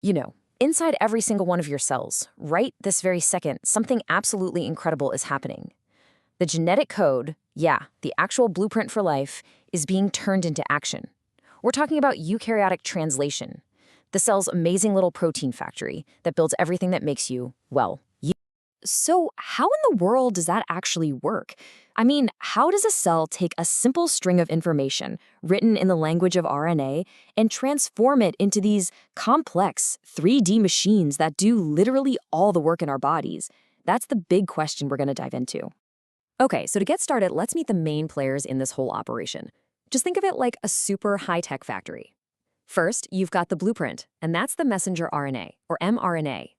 You know, inside every single one of your cells, right this very second, something absolutely incredible is happening. The genetic code, yeah, the actual blueprint for life, is being turned into action. We're talking about eukaryotic translation, the cell's amazing little protein factory that builds everything that makes you, well, you. So, how in the world does that actually work? I mean, how does a cell take a simple string of information written in the language of RNA and transform it into these complex 3D machines that do literally all the work in our bodies? That's the big question we're going to dive into. Okay, so to get started, let's meet the main players in this whole operation. Just think of it like a super high-tech factory. First, you've got the blueprint, and that's the messenger RNA, or mRNA.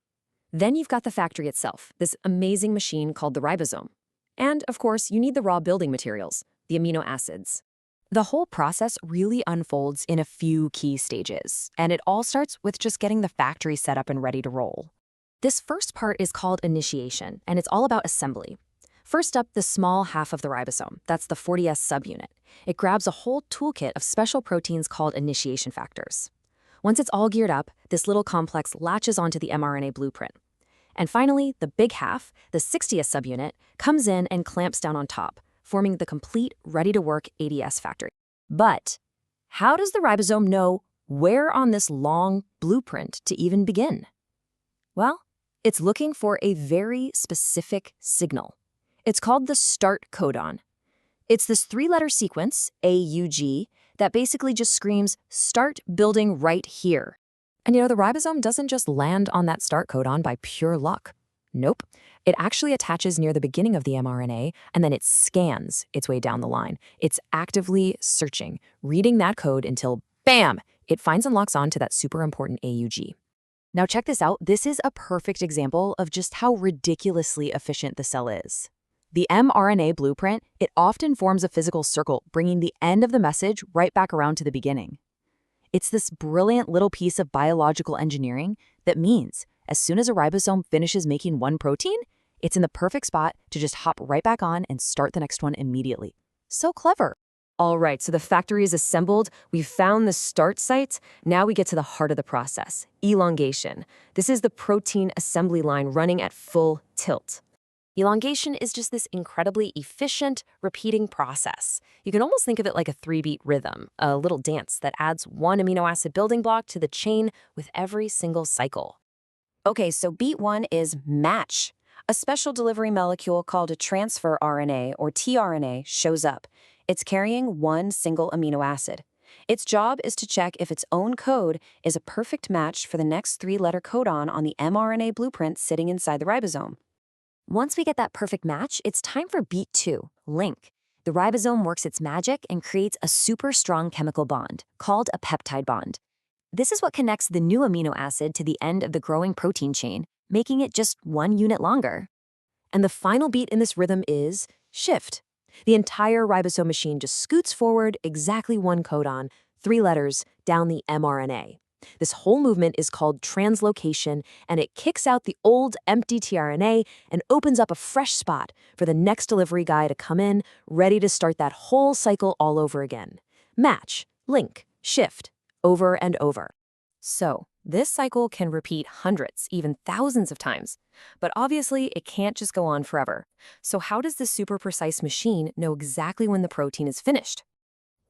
Then you've got the factory itself, this amazing machine called the ribosome. And, of course, you need the raw building materials, the amino acids. The whole process really unfolds in a few key stages, and it all starts with just getting the factory set up and ready to roll. This first part is called initiation, and it's all about assembly. First up, the small half of the ribosome, that's the 40S subunit. It grabs a whole toolkit of special proteins called initiation factors. Once it's all geared up, this little complex latches onto the mRNA blueprint. And finally, the big half, the 60th subunit, comes in and clamps down on top, forming the complete, ready-to-work ADS factory. But how does the ribosome know where on this long blueprint to even begin? Well, it's looking for a very specific signal. It's called the start codon. It's this three-letter sequence, AUG, that basically just screams, start building right here. And the ribosome doesn't just land on that start codon by pure luck. Nope. It actually attaches near the beginning of the mRNA, and then it scans its way down the line. It's actively searching, reading that code until, bam, it finds and locks on to that super important AUG. Now check this out. This is a perfect example of just how ridiculously efficient the cell is. The mRNA blueprint, it often forms a physical circle, bringing the end of the message right back around to the beginning. It's this brilliant little piece of biological engineering that means as soon as a ribosome finishes making one protein, it's in the perfect spot to just hop right back on and start the next one immediately. So clever. All right, so the factory is assembled. We've found the start site. Now we get to the heart of the process, elongation. This is the protein assembly line running at full tilt. Elongation is just this incredibly efficient, repeating process. You can almost think of it like a 3-beat rhythm, a little dance that adds one amino acid building block to the chain with every single cycle. Okay, so beat 1 is match. A special delivery molecule called a transfer RNA, or tRNA, shows up. It's carrying one single amino acid. Its job is to check if its own code is a perfect match for the next 3-letter codon on the mRNA blueprint sitting inside the ribosome. Once we get that perfect match, it's time for beat 2, link. The ribosome works its magic and creates a super strong chemical bond, called a peptide bond. This is what connects the new amino acid to the end of the growing protein chain, making it just one unit longer. And the final beat in this rhythm is shift. The entire ribosome machine just scoots forward exactly one codon, 3 letters, down the mRNA. This whole movement is called translocation, and it kicks out the old empty tRNA and opens up a fresh spot for the next delivery guy to come in, ready to start that whole cycle all over again. Match, link, shift, over and over. So, this cycle can repeat hundreds, even thousands of times. But obviously, it can't just go on forever. So how does this super precise machine know exactly when the protein is finished?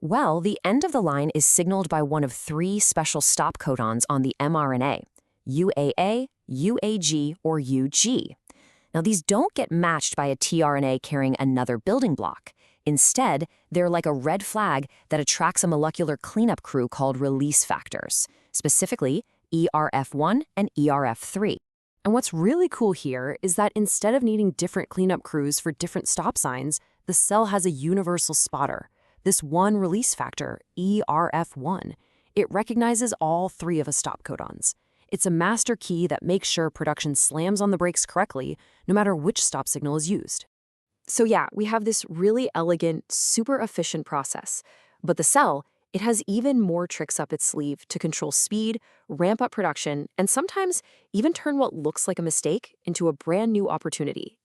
Well, the end of the line is signaled by one of 3 special stop codons on the mRNA, UAA, UAG, or UG. Now, these don't get matched by a tRNA carrying another building block. Instead, they're like a red flag that attracts a molecular cleanup crew called release factors, specifically ERF1 and ERF3. And what's really cool here is that instead of needing different cleanup crews for different stop signs, the cell has a universal spotter. This one release factor, ERF1, it recognizes all 3 of the stop codons. It's a master key that makes sure production slams on the brakes correctly, no matter which stop signal is used. So yeah, we have this really elegant, super efficient process. But the cell, it has even more tricks up its sleeve to control speed, ramp up production, and sometimes even turn what looks like a mistake into a brand new opportunity.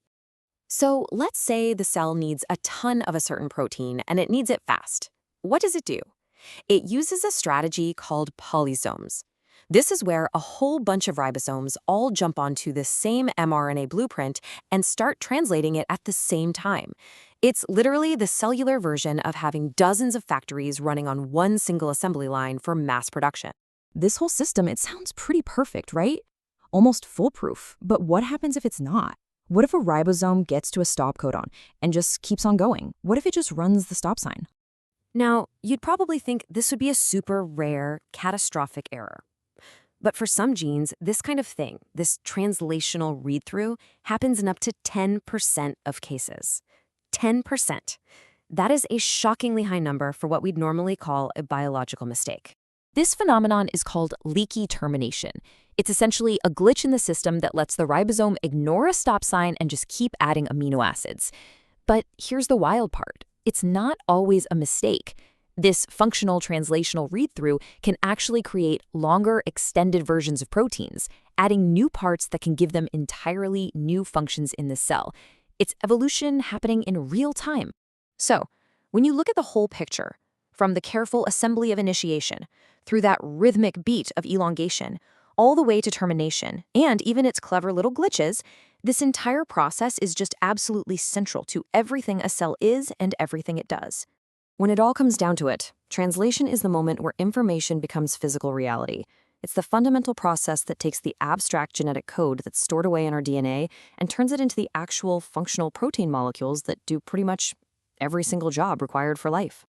So let's say the cell needs a ton of a certain protein and it needs it fast. What does it do? It uses a strategy called polysomes. This is where a whole bunch of ribosomes all jump onto the same mRNA blueprint and start translating it at the same time. It's literally the cellular version of having dozens of factories running on one single assembly line for mass production. This whole system, it sounds pretty perfect, right? Almost foolproof. But what happens if it's not? What if a ribosome gets to a stop codon and just keeps on going? What if it just runs the stop sign? Now, you'd probably think this would be a super rare, catastrophic error. But for some genes, this kind of thing, this translational read-through, happens in up to 10% of cases. 10%. That is a shockingly high number for what we'd normally call a biological mistake. This phenomenon is called leaky termination. It's essentially a glitch in the system that lets the ribosome ignore a stop sign and just keep adding amino acids. But here's the wild part. It's not always a mistake. This functional translational read-through can actually create longer, extended versions of proteins, adding new parts that can give them entirely new functions in the cell. It's evolution happening in real time. So, when you look at the whole picture, from the careful assembly of initiation, through that rhythmic beat of elongation, all the way to termination, and even its clever little glitches, this entire process is just absolutely central to everything a cell is and everything it does. When it all comes down to it, translation is the moment where information becomes physical reality. It's the fundamental process that takes the abstract genetic code that's stored away in our DNA and turns it into the actual functional protein molecules that do pretty much every single job required for life.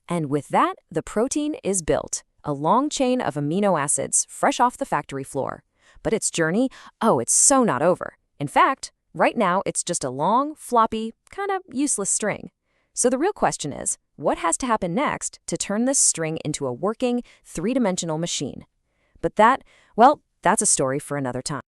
And with that, the protein is built, a long chain of amino acids fresh off the factory floor. But its journey, it's so not over. In fact, right now it's just a long, floppy, kind of useless string. So the real question is, what has to happen next to turn this string into a working, three-dimensional machine? But that's a story for another time.